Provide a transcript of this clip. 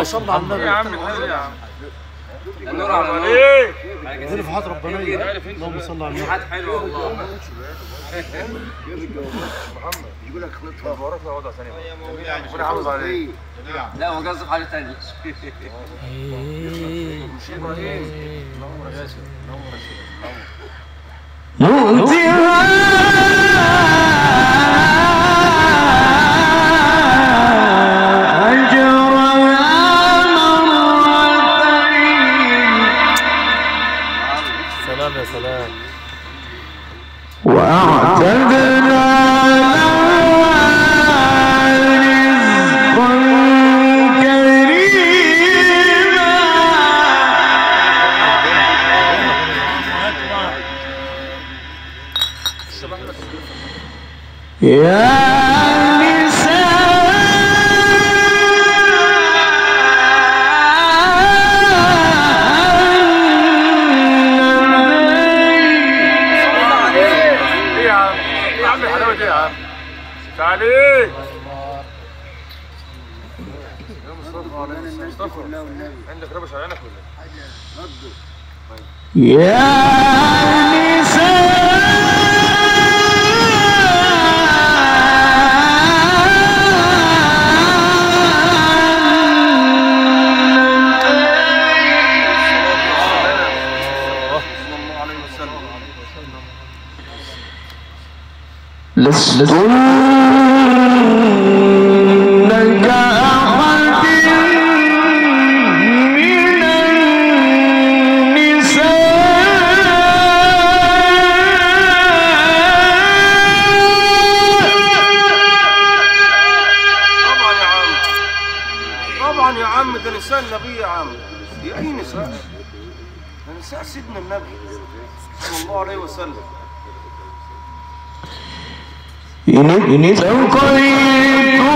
صلى على النبي يا عم الحاج يا عم النور على النور. دي نفحات ربانيه. اللهم صل على النبي. نفحات حلوه والله. محمد يقول لك خلطها بورك لا وضع ثاني ربنا يحافظ عليك. لا هو قصده حاجه ثانيه. مش ابراهيم سلام يا سلام. واعتدنا رزقا كريما يا تعالي عندك ربش على عينك ولا يا نساء لستن كأحد من النساء طبعا يا عم ده نساء النبي يا عم. دي اي نساء؟ ده نساء سيدنا النبي صلى الله عليه وسلم. إن استوقيتن